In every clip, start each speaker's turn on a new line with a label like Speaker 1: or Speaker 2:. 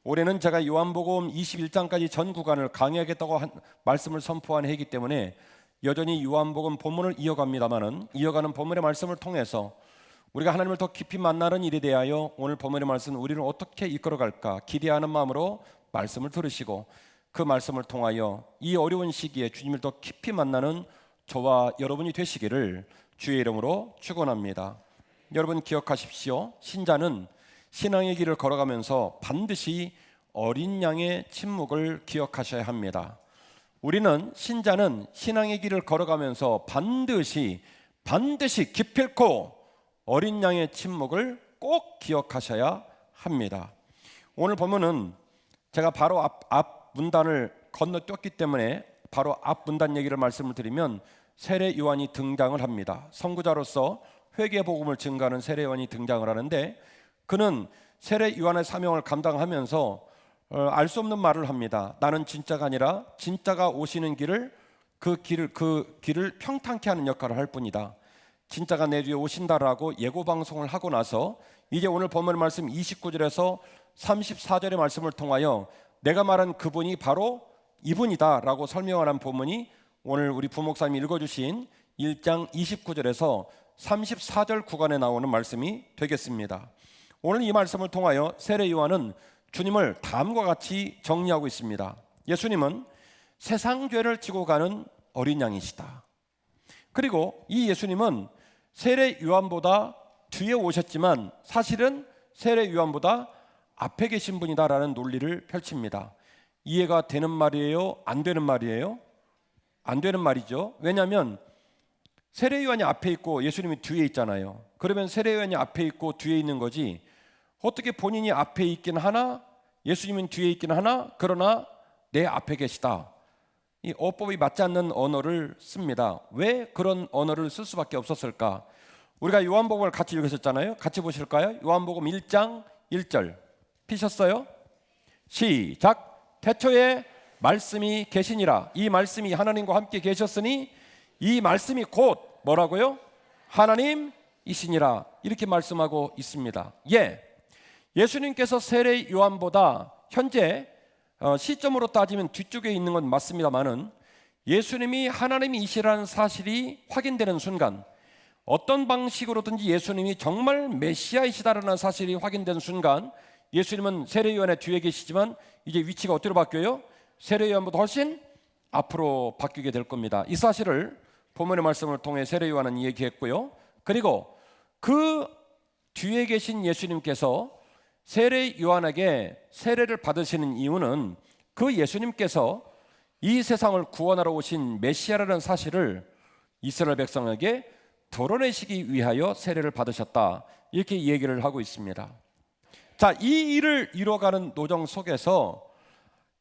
Speaker 1: 올해는 제가 요한복음 21장까지 전 구간을 강의하겠다고 말씀을 선포한 해이기 때문에 여전히 요한복음 본문을 이어갑니다마는 이어가는 본문의 말씀을 통해서 우리가 하나님을 더 깊이 만나는 일에 대하여 오늘 본문의 말씀은 우리를 어떻게 이끌어갈까 기대하는 마음으로 말씀을 들으시고 그 말씀을 통하여 이 어려운 시기에 주님을 더 깊이 만나는 저와 여러분이 되시기를 주의 이름으로 축원합니다. 여러분 기억하십시오. 신자는 신앙의 길을 걸어가면서 반드시 어린 양의 침묵을 기억하셔야 합니다. 우리는 신자는 신앙의 길을 걸어가면서 반드시 기필코 어린 양의 침묵을 꼭 기억하셔야 합니다. 오늘 보면은 제가 바로 앞 문단을 건너뛰었기 때문에 바로 앞 문단 얘기를 말씀을 드리면 세례 요한이 등장을 합니다. 선구자로서 회개 복음을 증거하는 세례 요한이 등장을 하는데 그는 세례 요한의 사명을 감당하면서 알 수 없는 말을 합니다. 나는 진짜가 아니라 진짜가 오시는 그 길을 평탄케 하는 역할을 할 뿐이다. 진짜가 내 뒤에 오신다라고 예고 방송을 하고 나서 이제 오늘 본문 말씀 29절에서 34절의 말씀을 통하여 내가 말한 그분이 바로 이분이다라고 설명하는 본문이 오늘 우리 부목사님이 읽어주신 1장 29절에서 34절 구간에 나오는 말씀이 되겠습니다. 오늘 이 말씀을 통하여 세례 요한은 주님을 다음과 같이 정리하고 있습니다. 예수님은 세상 죄를 지고 가는 어린 양이시다. 그리고 이 예수님은 세례 요한보다 뒤에 오셨지만 사실은 세례 요한보다 앞에 계신 분이다라는 논리를 펼칩니다. 이해가 되는 말이에요? 안 되는 말이에요? 안 되는 말이죠. 왜냐하면 세례 요한이 앞에 있고 예수님이 뒤에 있잖아요. 그러면 세례 요한이 앞에 있고 뒤에 있는 거지 어떻게 본인이 앞에 있긴 하나 예수님은 뒤에 있긴 하나 그러나 내 앞에 계시다. 이 어법이 맞지 않는 언어를 씁니다. 왜 그런 언어를 쓸 수밖에 없었을까? 우리가 요한복음을 같이 읽으셨잖아요. 같이 보실까요? 요한복음 1장 1절 피셨어요? 시작. 태초에 말씀이 계시니라. 이 말씀이 하나님과 함께 계셨으니 이 말씀이 곧 뭐라고요? 하나님이시니라. 이렇게 말씀하고 있습니다. 예수님께서 세례 요한보다 현재 시점으로 따지면 뒤쪽에 있는 건 맞습니다만은 예수님이 하나님이시라는 사실이 확인되는 순간 어떤 방식으로든지 예수님이 정말 메시아이시다라는 사실이 확인된 순간 예수님은 세례 요한의 뒤에 계시지만 이제 위치가 어디로 바뀌어요? 세례 요한보다 훨씬 앞으로 바뀌게 될 겁니다. 이 사실을 본문의 말씀을 통해 세례 요한은 얘기했고요. 그리고 그 뒤에 계신 예수님께서 세례 요한에게 세례를 받으시는 이유는 그 예수님께서 이 세상을 구원하러 오신 메시아라는 사실을 이스라엘 백성에게 드러내시기 위하여 세례를 받으셨다. 이렇게 얘기를 하고 있습니다. 자, 이 일을 이뤄가는 노정 속에서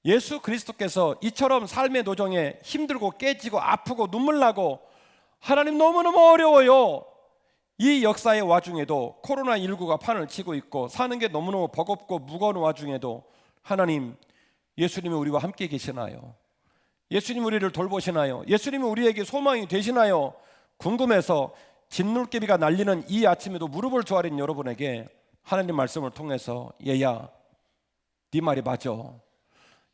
Speaker 1: 예수 그리스도께서 이처럼 삶의 노정에 힘들고 깨지고 아프고 눈물 나고 하나님 너무너무 어려워요. 이 역사의 와중에도 코로나19가 판을 치고 있고 사는 게 너무너무 버겁고 무거운 와중에도 하나님, 예수님이 우리와 함께 계시나요? 예수님 우리를 돌보시나요? 예수님이 우리에게 소망이 되시나요? 궁금해서 진눈깨비가 날리는 이 아침에도 무릎을 조아린 여러분에게 하나님 말씀을 통해서 얘야, 네 말이 맞아.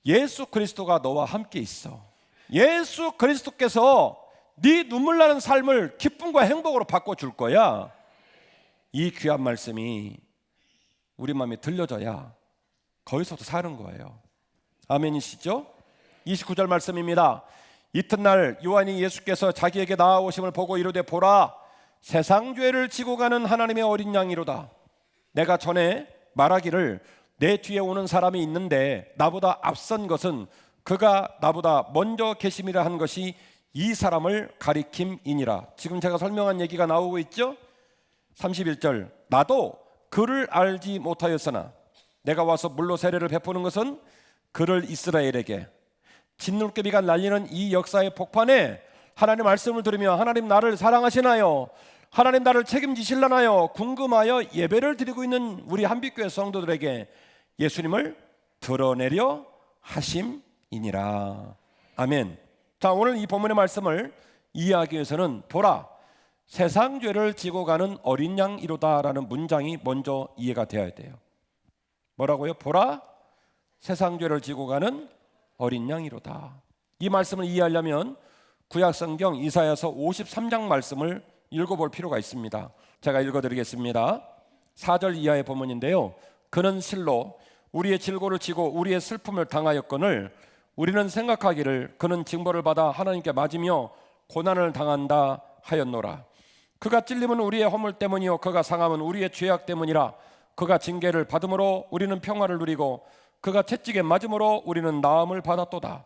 Speaker 1: 예수 그리스도가 너와 함께 있어. 예수 그리스도께서 네 눈물 나는 삶을 기쁨과 행복으로 바꿔줄 거야. 이 귀한 말씀이 우리 마음에 들려져야 거기서도 사는 거예요. 아멘이시죠? 29절 말씀입니다. 이튿날 요한이 예수께서 자기에게 나아오심을 보고 이르되 보라 세상 죄를 지고 가는 하나님의 어린 양이로다. 내가 전에 말하기를 내 뒤에 오는 사람이 있는데 나보다 앞선 것은 그가 나보다 먼저 계심이라 한 것이 이 사람을 가리킴이니라. 지금 제가 설명한 얘기가 나오고 있죠? 31절 나도 그를 알지 못하였으나 내가 와서 물로 세례를 베푸는 것은 그를 이스라엘에게 진눈깨비가 날리는 이 역사의 폭판에 하나님 말씀을 들으며 하나님 나를 사랑하시나요? 하나님 나를 책임지실라나요? 궁금하여 예배를 드리고 있는 우리 한빛교회 성도들에게 예수님을 드러내려 하심이니라. 아멘. 자, 오늘 이 본문의 말씀을 이해하기 위해서는 보라 세상 죄를 지고 가는 어린 양이로다라는 문장이 먼저 이해가 되어야 돼요. 뭐라고요? 보라 세상 죄를 지고 가는 어린 양이로다. 이 말씀을 이해하려면 구약성경 이사야서 53장 말씀을 읽어볼 필요가 있습니다. 제가 읽어드리겠습니다. 4절 이하의 본문인데요. 그는 실로 우리의 질고를 지고 우리의 슬픔을 당하였거늘 우리는 생각하기를 그는 징벌을 받아 하나님께 맞으며 고난을 당한다 하였노라. 그가 찔림은 우리의 허물 때문이요 그가 상함은 우리의 죄악 때문이라. 그가 징계를 받음으로 우리는 평화를 누리고 그가 채찍에 맞음으로 우리는 나음을 받았도다.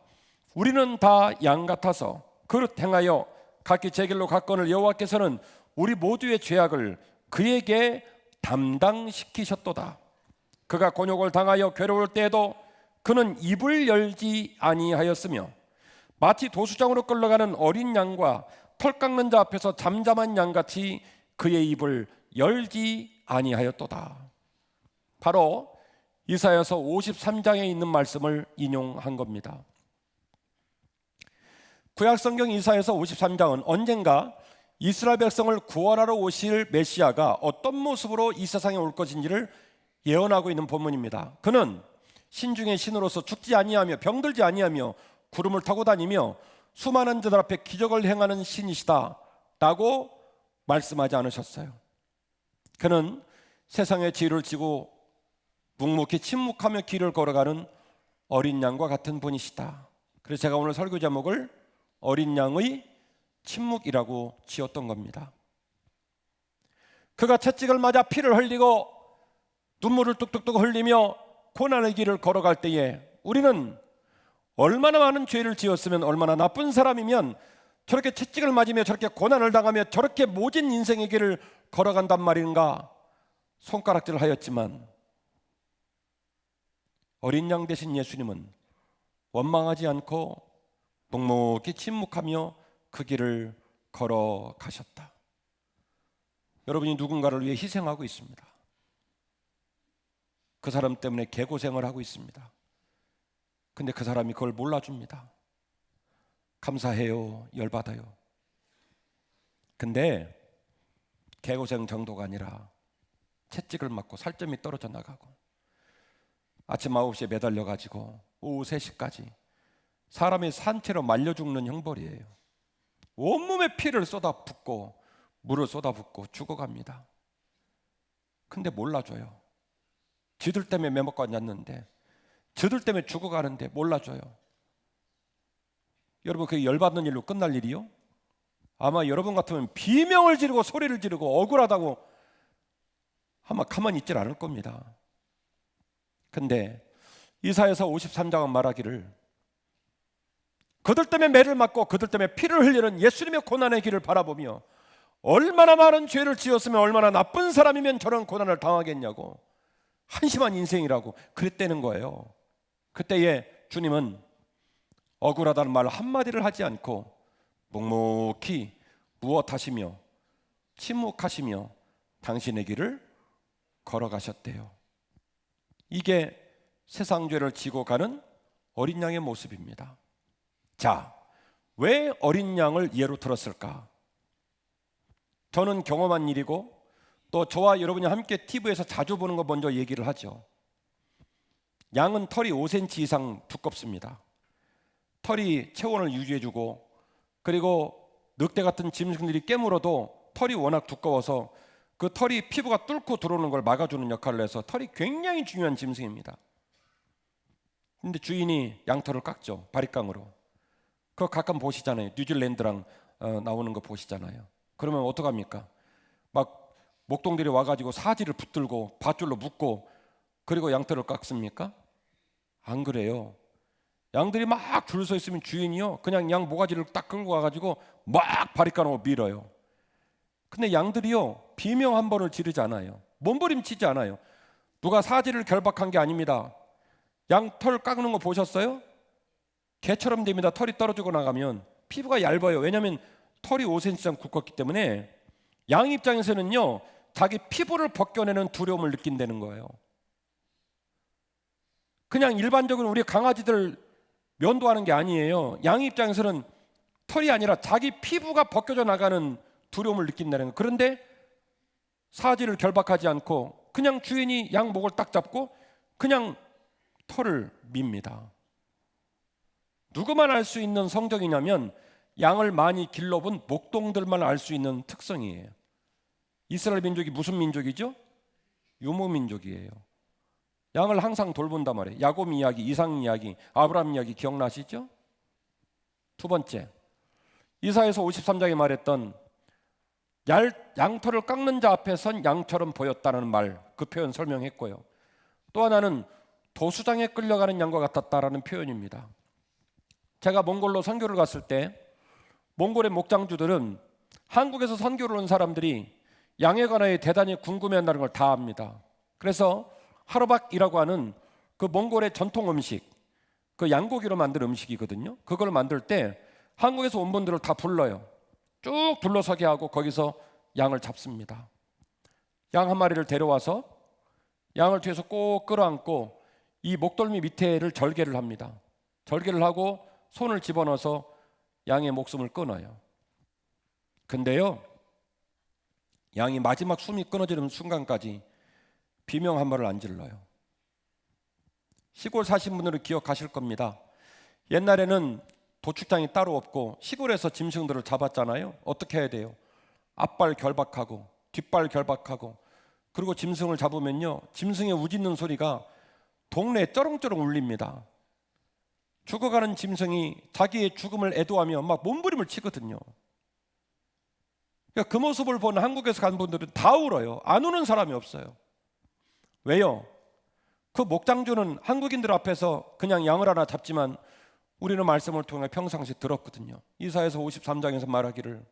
Speaker 1: 우리는 다 양 같아서 그릇 행하여 각기 제 길로 갔거늘 여호와께서는 우리 모두의 죄악을 그에게 담당시키셨도다. 그가 곤욕을 당하여 괴로울 때에도 그는 입을 열지 아니하였으며 마치 도수장으로 끌려가는 어린 양과 털 깎는 자 앞에서 잠잠한 양같이 그의 입을 열지 아니하였도다. 바로 이사야서 53장에 있는 말씀을 인용한 겁니다. 구약성경 이사야서 53장은 언젠가 이스라엘 백성을 구원하러 오실 메시아가 어떤 모습으로 이 세상에 올 것인지를 예언하고 있는 본문입니다. 그는 신중의 신으로서 죽지 아니하며 병들지 아니하며 구름을 타고 다니며 수많은 자들 앞에 기적을 행하는 신이시다 라고 말씀하지 않으셨어요. 그는 세상의 죄를 지고 묵묵히 침묵하며 길을 걸어가는 어린 양과 같은 분이시다. 그래서 제가 오늘 설교 제목을 어린 양의 침묵이라고 지었던 겁니다. 그가 채찍을 맞아 피를 흘리고 눈물을 뚝뚝뚝 흘리며 고난의 길을 걸어갈 때에 우리는 얼마나 많은 죄를 지었으면, 얼마나 나쁜 사람이면 저렇게 채찍을 맞으며 저렇게 고난을 당하며 저렇게 모진 인생의 길을 걸어간단 말인가 손가락질을 하였지만, 어린 양 되신 예수님은 원망하지 않고 묵묵히 침묵하며 그 길을 걸어가셨다. 여러분이 누군가를 위해 희생하고 있습니다. 그 사람 때문에 개고생을 하고 있습니다. 근데 그 사람이 그걸 몰라줍니다. 감사해요, 열받아요. 근데 개고생 정도가 아니라 채찍을 맞고 살점이 떨어져 나가고 아침 9시에 매달려가지고 오후 3시까지 사람이 산채로 말려 죽는 형벌이에요. 온몸에 피를 쏟아붓고 물을 쏟아붓고 죽어갑니다. 근데 몰라줘요. 지들 때문에 매먹고 앉았는데, 저들 때문에 죽어가는데 몰라줘요. 여러분, 그게 열받는 일로 끝날 일이요? 아마 여러분 같으면 비명을 지르고 소리를 지르고 억울하다고 아마 가만히 있질 않을 겁니다. 근데 이사야서 53장은 말하기를 그들 때문에 매를 맞고 그들 때문에 피를 흘리는 예수님의 고난의 길을 바라보며 얼마나 많은 죄를 지었으면, 얼마나 나쁜 사람이면 저런 고난을 당하겠냐고, 한심한 인생이라고 그랬다는 거예요. 그때에 주님은 억울하다는 말 한마디를 하지 않고 묵묵히 무엇하시며 침묵하시며 당신의 길을 걸어가셨대요. 이게 세상 죄를 지고 가는 어린 양의 모습입니다. 자, 왜 어린 양을 예로 들었을까? 저는 경험한 일이고 또 저와 여러분이 함께 TV에서 자주 보는 거 먼저 얘기를 하죠. 양은 털이 5cm 이상 두껍습니다. 털이 체온을 유지해주고, 그리고 늑대 같은 짐승들이 깨물어도 털이 워낙 두꺼워서 그 털이 피부가 뚫고 들어오는 걸 막아주는 역할을 해서 털이 굉장히 중요한 짐승입니다. 근데 주인이 양털을 깎죠, 바리깡으로. 그거 가끔 보시잖아요. 뉴질랜드랑 나오는 거 보시잖아요. 그러면 어떡합니까? 막 목동들이 와가지고 사지를 붙들고 밧줄로 묶고 그리고 양털을 깎습니까? 안 그래요. 양들이 막 줄 서 있으면 주인이요 그냥 양 모가지를 딱 끌고 와가지고 막 바리깡으로 밀어요. 근데 양들이요 비명 한 번을 지르지 않아요. 몸부림치지 않아요. 누가 사지를 결박한 게 아닙니다. 양 털 깎는 거 보셨어요? 개처럼 됩니다. 털이 떨어지고 나가면 피부가 얇아요. 왜냐하면 털이 5cm 이상 두껍기 때문에 양 입장에서는요 자기 피부를 벗겨내는 두려움을 느낀다는 거예요. 그냥 일반적으로 우리 강아지들 면도하는 게 아니에요. 양 입장에서는 털이 아니라 자기 피부가 벗겨져 나가는 두려움을 느낀다는 거예요. 그런데 사지를 결박하지 않고 그냥 주인이 양 목을 딱 잡고 그냥 털을 밉니다. 누구만 알 수 있는 성정이냐면 양을 많이 길러본 목동들만 알 수 있는 특성이에요. 이스라엘 민족이 무슨 민족이죠? 유목민족이에요. 양을 항상 돌본단 말이에요. 야곱 이야기, 이상 이야기, 아브라함 이야기 기억나시죠? 두 번째, 이사야서 53장에 말했던 양털을 깎는 자 앞에 선 양처럼 보였다는 말, 그 표현 설명했고요. 또 하나는 도수장에 끌려가는 양과 같았다라는 표현입니다. 제가 몽골로 선교를 갔을 때 몽골의 목장주들은 한국에서 선교를 온 사람들이 양에 관하여 대단히 궁금해한다는 걸 다 압니다. 그래서 하르박이라고 하는 그 몽골의 전통 음식, 그 양고기로 만든 음식이거든요. 그걸 만들 때 한국에서 온 분들을 다 불러요. 쭉 둘러서게 하고 거기서 양을 잡습니다. 양 한 마리를 데려와서 양을 뒤에서 꼭 끌어안고 이 목덜미 밑에를 절개를 합니다. 절개를 하고 손을 집어넣어서 양의 목숨을 끊어요. 근데요, 양이 마지막 숨이 끊어지는 순간까지 비명 한 마를 안 질러요. 시골 사신 분들은 기억하실 겁니다. 옛날에는 도축장이 따로 없고 시골에서 짐승들을 잡았잖아요. 어떻게 해야 돼요? 앞발 결박하고 뒷발 결박하고, 그리고 짐승을 잡으면요, 짐승의 우짖는 소리가 동네에 쩌렁쩌렁 울립니다. 죽어가는 짐승이 자기의 죽음을 애도하며 막 몸부림을 치거든요. 그러니까 그 모습을 본 한국에서 간 분들은 다 울어요. 안 우는 사람이 없어요. 왜요? 그 목장주는 한국인들 앞에서 그냥 양을 하나 잡지만 우리는 말씀을 통해 평상시 들었거든요. 이사야서 53장에서 말하기를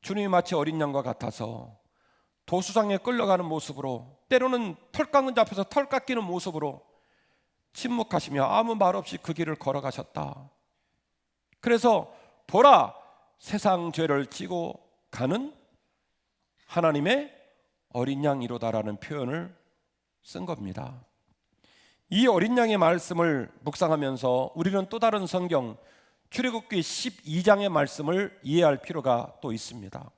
Speaker 1: 주님이 마치 어린 양과 같아서 도수장에 끌려가는 모습으로, 때로는 털 깎는 자 앞에서 털 깎이는 모습으로 침묵하시며 아무 말 없이 그 길을 걸어가셨다. 그래서 보라, 세상 죄를 지고 가는 하나님의 어린 양이로다라는 표현을 쓴 겁니다. 이 어린 양의 말씀을 묵상하면서 우리는 또 다른 성경 출애굽기 12장의 말씀을 이해할 필요가 또 있습니다.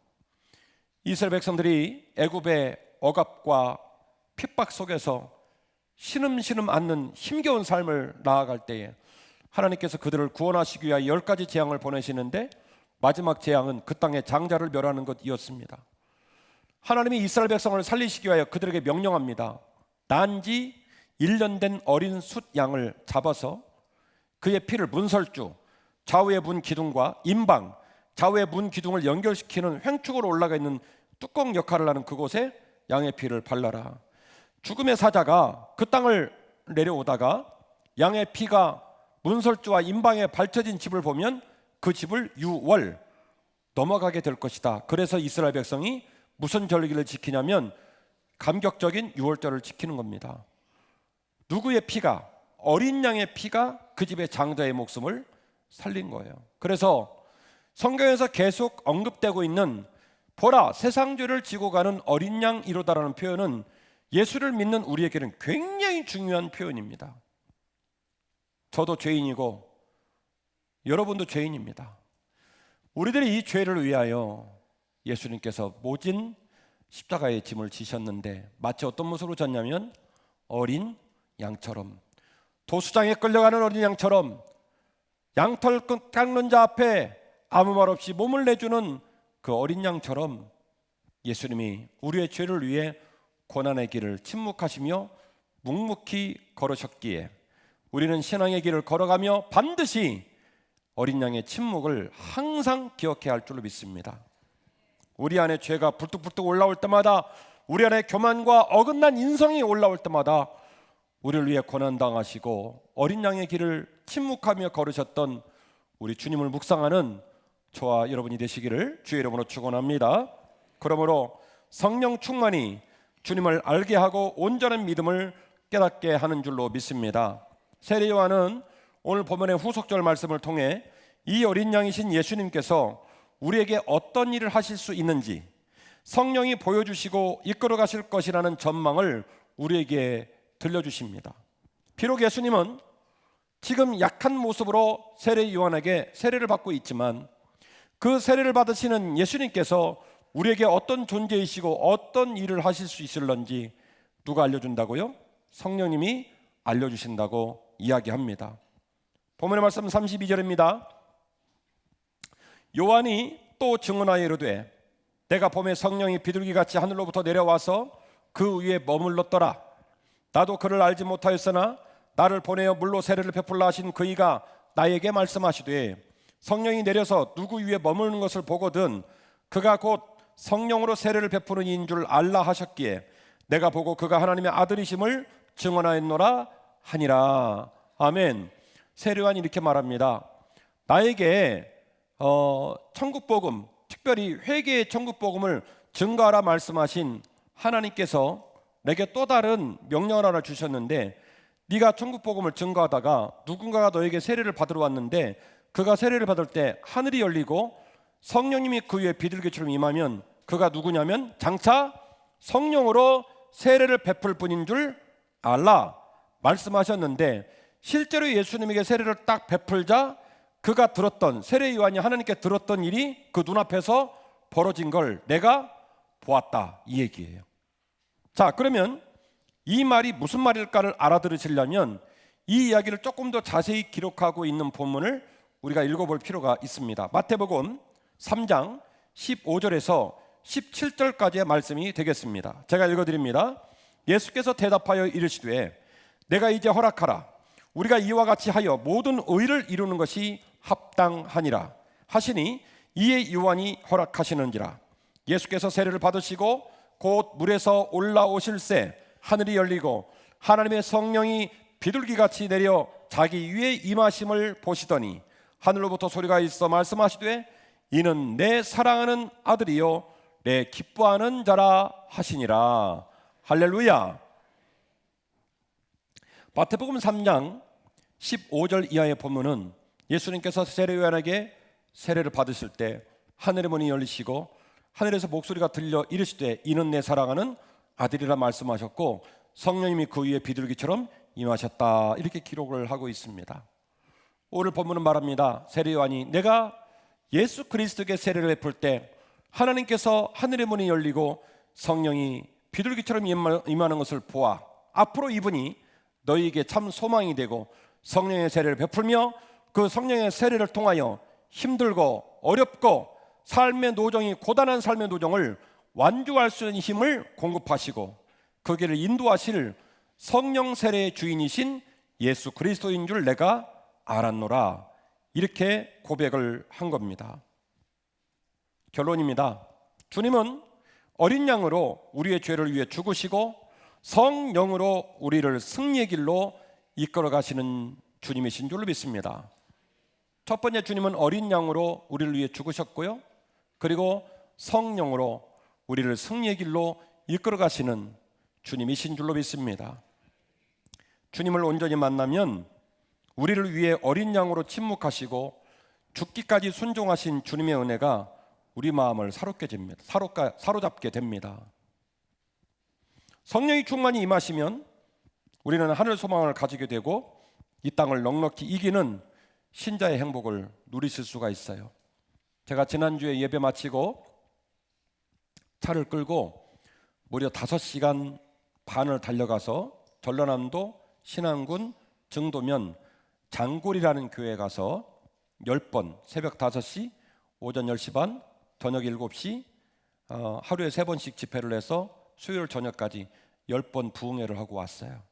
Speaker 1: 이스라엘 백성들이 애굽의 억압과 핍박 속에서 신음신음 앓는 힘겨운 삶을 나아갈 때에 하나님께서 그들을 구원하시기 위하여 10가지 재앙을 보내시는데 마지막 재앙은 그 땅의 장자를 멸하는 것이었습니다. 하나님이 이스라엘 백성을 살리시기 위하여 그들에게 명령합니다. 난지 1년 된 어린 숫 양을 잡아서 그의 피를 문설주, 좌우의 문 기둥과 임방, 좌우의 문 기둥을 연결시키는 횡축으로 올라가 있는 뚜껑 역할을 하는 그곳에 양의 피를 발라라. 죽음의 사자가 그 땅을 내려오다가 양의 피가 문설주와 임방에 발쳐진 집을 보면 그 집을 유월 넘어가게 될 것이다. 그래서 이스라엘 백성이 무슨 절기를 지키냐면 감격적인 유월절을 지키는 겁니다. 누구의 피가, 어린 양의 피가 그 집의 장자의 목숨을 살린 거예요. 그래서 성경에서 계속 언급되고 있는 보라, 세상 죄를 지고 가는 어린 양이로다라는 표현은 예수를 믿는 우리에게는 굉장히 중요한 표현입니다. 저도 죄인이고 여러분도 죄인입니다. 우리들이 이 죄를 위하여 예수님께서 모진 십자가의 짐을 지셨는데 마치 어떤 모습으로 졌냐면 어린 양처럼, 도수장에 끌려가는 어린 양처럼, 양털 깎는 자 앞에 아무 말 없이 몸을 내주는 그 어린 양처럼 예수님이 우리의 죄를 위해 고난의 길을 침묵하시며 묵묵히 걸으셨기에 우리는 신앙의 길을 걸어가며 반드시 어린 양의 침묵을 항상 기억해야 할 줄로 믿습니다. 우리 안에 죄가 불뚝불뚝 올라올 때마다, 우리 안에 교만과 어긋난 인성이 올라올 때마다 우리를 위해 고난당하시고 어린 양의 길을 침묵하며 걸으셨던 우리 주님을 묵상하는 저와 여러분이 되시기를 주의 이름으로 축원합니다. 그러므로 성령 충만이 주님을 알게 하고 온전한 믿음을 깨닫게 하는 줄로 믿습니다. 세례 요한은 오늘 본문의 후속절 말씀을 통해 이 어린 양이신 예수님께서 우리에게 어떤 일을 하실 수 있는지, 성령이 보여주시고 이끌어 가실 것이라는 전망을 우리에게 들려주십니다. 비록 예수님은 지금 약한 모습으로 세례 요한에게 세례를 받고 있지만 그 세례를 받으시는 예수님께서 우리에게 어떤 존재이시고 어떤 일을 하실 수 있을런지 누가 알려준다고요? 성령님이 알려주신다고 이야기합니다. 본문의 말씀 32절입니다. 요한이 또 증언하여 이르되 내가 봄에 성령이 비둘기같이 하늘로부터 내려와서 그 위에 머물렀더라. 나도 그를 알지 못하였으나 나를 보내어 물로 세례를 베풀라 하신 그이가 나에게 말씀하시되 성령이 내려서 누구 위에 머무는 것을 보거든 그가 곧 성령으로 세례를 베푸는 이인 줄 알라 하셨기에 내가 보고 그가 하나님의 아들이심을 증언하였노라 하니라. 아멘. 세례요한이 이렇게 말합니다. 나에게 천국복음, 특별히 회개의 천국복음을 증거하라 말씀하신 하나님께서 내게 또 다른 명령을 하나 주셨는데 네가 천국복음을 증거하다가 누군가가 너에게 세례를 받으러 왔는데 그가 세례를 받을 때 하늘이 열리고 성령님이 그 위에 비둘기처럼 임하면 그가 누구냐면 장차 성령으로 세례를 베풀 분인 줄 알라 말씀하셨는데 실제로 예수님에게 세례를 딱 베풀자 그가 들었던 세례 요한이 하나님께 들었던 일이 그 눈앞에서 벌어진 걸 내가 보았다 이 얘기예요. 자, 그러면 이 말이 무슨 말일까를 알아들으시려면 이 이야기를 조금 더 자세히 기록하고 있는 본문을 우리가 읽어볼 필요가 있습니다. 마태복음 3장 15절에서 17절까지의 말씀이 되겠습니다. 제가 읽어드립니다. 예수께서 대답하여 이르시되 내가 이제 허락하라. 우리가 이와 같이 하여 모든 의를 이루는 것이 합당하니라 하시니 이에 요한이 허락하시는지라. 예수께서 세례를 받으시고 곧 물에서 올라오실새 하늘이 열리고 하나님의 성령이 비둘기같이 내려 자기 위에 임하심을 보시더니 하늘로부터 소리가 있어 말씀하시되 이는 내 사랑하는 아들이요 내 기뻐하는 자라 하시니라. 할렐루야. 마태복음 3장 15절 이하의 본문은 예수님께서 세례 요한에게 세례를 받으실 때 하늘의 문이 열리시고 하늘에서 목소리가 들려 이르시되 이는 내 사랑하는 아들이라 말씀하셨고 성령님이 그 위에 비둘기처럼 임하셨다 이렇게 기록을 하고 있습니다. 오늘 본문은 말합니다. 세례 요한이 내가 예수 그리스도에게 세례를 베풀 때 하나님께서 하늘의 문이 열리고 성령이 비둘기처럼 임하는 것을 보아 앞으로 이분이 너희에게 참 소망이 되고 성령의 세례를 베풀며 그 성령의 세례를 통하여 힘들고 어렵고 삶의 노정이 고단한 삶의 노정을 완주할 수 있는 힘을 공급하시고 그 길을 인도하실 성령 세례의 주인이신 예수 그리스도인 줄 내가 알았노라 이렇게 고백을 한 겁니다. 결론입니다. 주님은 어린 양으로 우리의 죄를 위해 죽으시고 성령으로 우리를 승리의 길로 이끌어 가시는 주님이신 줄로 믿습니다. 첫 번째, 주님은 어린 양으로 우리를 위해 죽으셨고요, 그리고 성령으로 우리를 승리의 길로 이끌어 가시는 주님이신 줄로 믿습니다. 주님을 온전히 만나면 우리를 위해 어린 양으로 침묵하시고 죽기까지 순종하신 주님의 은혜가 우리 마음을 사로잡게 됩니다. 성령이 충만히 임하시면 우리는 하늘 소망을 가지게 되고 이 땅을 넉넉히 이기는 신자의 행복을 누리실 수가 있어요. 제가 지난주에 예배 마치고 차를 끌고 무려 5시간 반을 달려가서 전라남도 신안군 증도면 장골이라는 교회에 가서 10번 새벽 5시, 오전 10시 반, 저녁 7시 하루에 3번씩 집회를 해서 수요일 저녁까지 10번 부흥회를 하고 왔어요.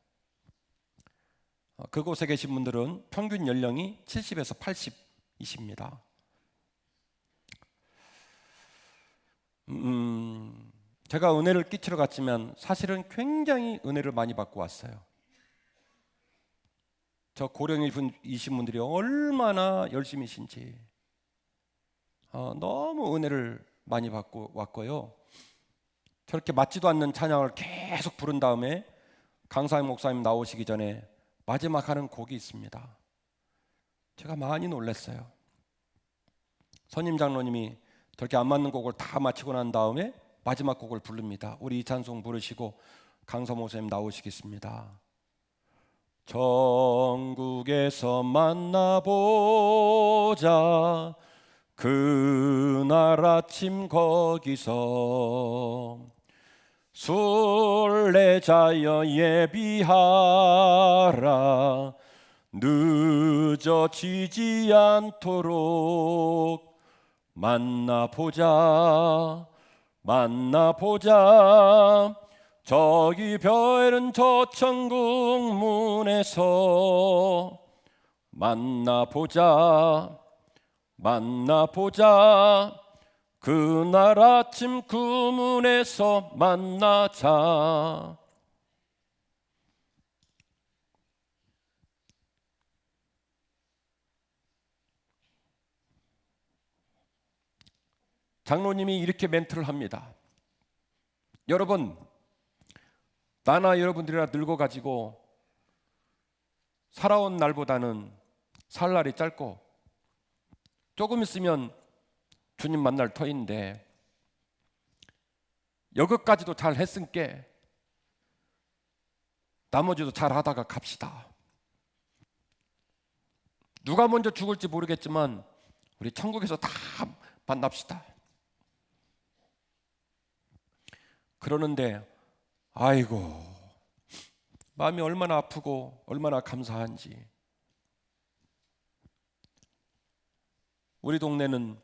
Speaker 1: 그곳에 계신 분들은 평균 연령이 70에서 80이십니다. 제가 은혜를 끼치러 갔지만 사실은 굉장히 은혜를 많이 받고 왔어요. 저 고령이신 분들이 얼마나 열심히신지 너무 은혜를 많이 받고 왔고요. 저렇게 맞지도 않는 찬양을 계속 부른 다음에 강사임 목사님 나오시기 전에 마지막 하는 곡이 있습니다. 제가 많이 놀랐어요. 선임 장로님이 저렇게 안 맞는 곡을 다 마치고 난 다음에 마지막 곡을 부릅니다. 우리 이 찬송 부르시고 강사 목사님 나오시겠습니다. 전국에서 만나보자 그날 아침 거기서 순례자여 예비하라. 늦어지지 않도록 만나보자. 만나보자. 저기 별은 저 천국 문에서 만나보자. 만나보자. 그날 아침 그 문에서 만나자. 장로님이 이렇게 멘트를 합니다. 여러분, 나나 여러분들이나 늙어가지고 살아온 날보다는 살 날이 짧고 조금 있으면 주님 만날 터인데 여기까지도 잘 했으니까 나머지도 잘 하다가 갑시다. 누가 먼저 죽을지 모르겠지만 우리 천국에서 다 만납시다. 그러는데 아이고, 마음이 얼마나 아프고 얼마나 감사한지. 우리 동네는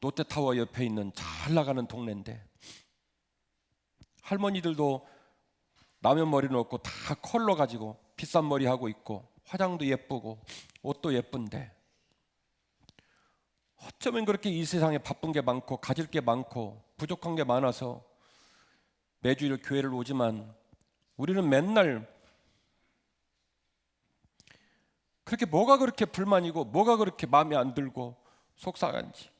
Speaker 1: 롯데타워 옆에 있는 잘 나가는 동네인데 할머니들도 라면 머리 놓고 다 컬러 가지고 비싼 머리 하고 있고 화장도 예쁘고 옷도 예쁜데 어쩌면 그렇게 이 세상에 바쁜 게 많고 가질 게 많고 부족한 게 많아서 매주일 교회를 오지만 우리는 맨날 그렇게 뭐가 그렇게 불만이고 뭐가 그렇게 마음에 안 들고 속상한지.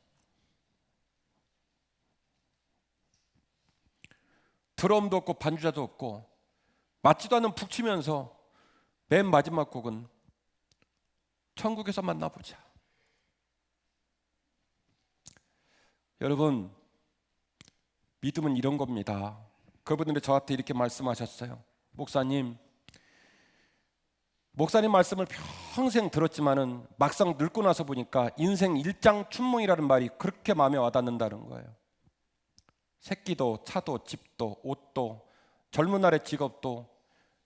Speaker 1: 드럼도 없고 반주자도 없고 맞지도 않는 푹 치면서 맨 마지막 곡은 천국에서 만나보자. 여러분, 믿음은 이런 겁니다. 그분들이 저한테 이렇게 말씀하셨어요. 목사님 말씀을 평생 들었지만은 막상 늙고 나서 보니까 인생 일장춘몽이라는 말이 그렇게 마음에 와닿는다는 거예요. 새끼도 차도 집도 옷도 젊은 날의 직업도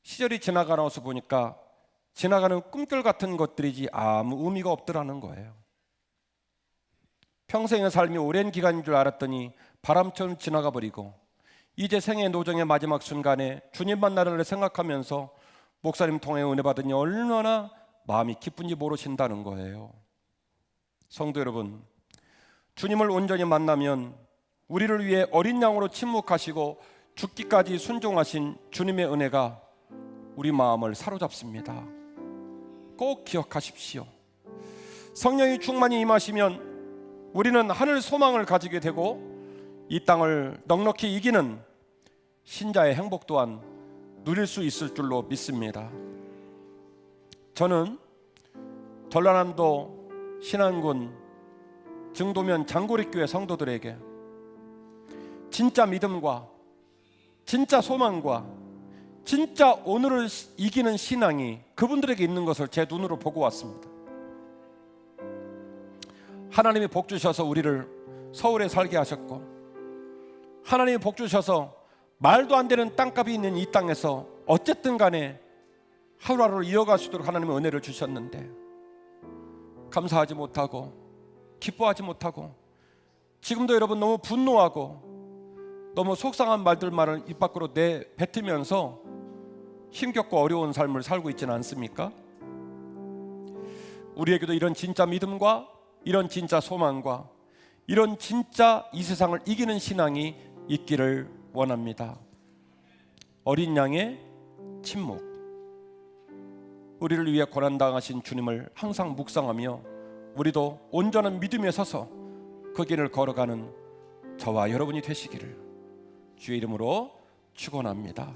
Speaker 1: 시절이 지나가면서 보니까 지나가는 꿈결 같은 것들이지 아무 의미가 없더라는 거예요. 평생의 삶이 오랜 기간인 줄 알았더니 바람처럼 지나가 버리고 이제 생애 노정의 마지막 순간에 주님 만나를 생각하면서 목사님 통해 은혜 받으니 얼마나 마음이 기쁜지 모르신다는 거예요. 성도 여러분, 주님을 온전히 만나면 우리를 위해 어린 양으로 침묵하시고 죽기까지 순종하신 주님의 은혜가 우리 마음을 사로잡습니다. 꼭 기억하십시오. 성령이 충만히 임하시면 우리는 하늘 소망을 가지게 되고 이 땅을 넉넉히 이기는 신자의 행복 또한 누릴 수 있을 줄로 믿습니다. 저는 전라남도 신안군 증도면 장고리교회 성도들에게 진짜 믿음과 진짜 소망과 진짜 오늘을 이기는 신앙이 그분들에게 있는 것을 제 눈으로 보고 왔습니다. 하나님이 복 주셔서 우리를 서울에 살게 하셨고 하나님이 복 주셔서 말도 안 되는 땅값이 있는 이 땅에서 어쨌든 간에 하루하루를 이어갈 수 있도록 하나님의 은혜를 주셨는데 감사하지 못하고 기뻐하지 못하고 지금도 여러분 너무 분노하고 너무 속상한 말들만을 입 밖으로 내뱉으면서 힘겹고 어려운 삶을 살고 있지는 않습니까? 우리에게도 이런 진짜 믿음과 이런 진짜 소망과 이런 진짜 이 세상을 이기는 신앙이 있기를 원합니다. 어린 양의 침묵, 우리를 위해 고난당하신 주님을 항상 묵상하며 우리도 온전한 믿음에 서서 그 길을 걸어가는 저와 여러분이 되시기를 주의 이름으로 축원합니다.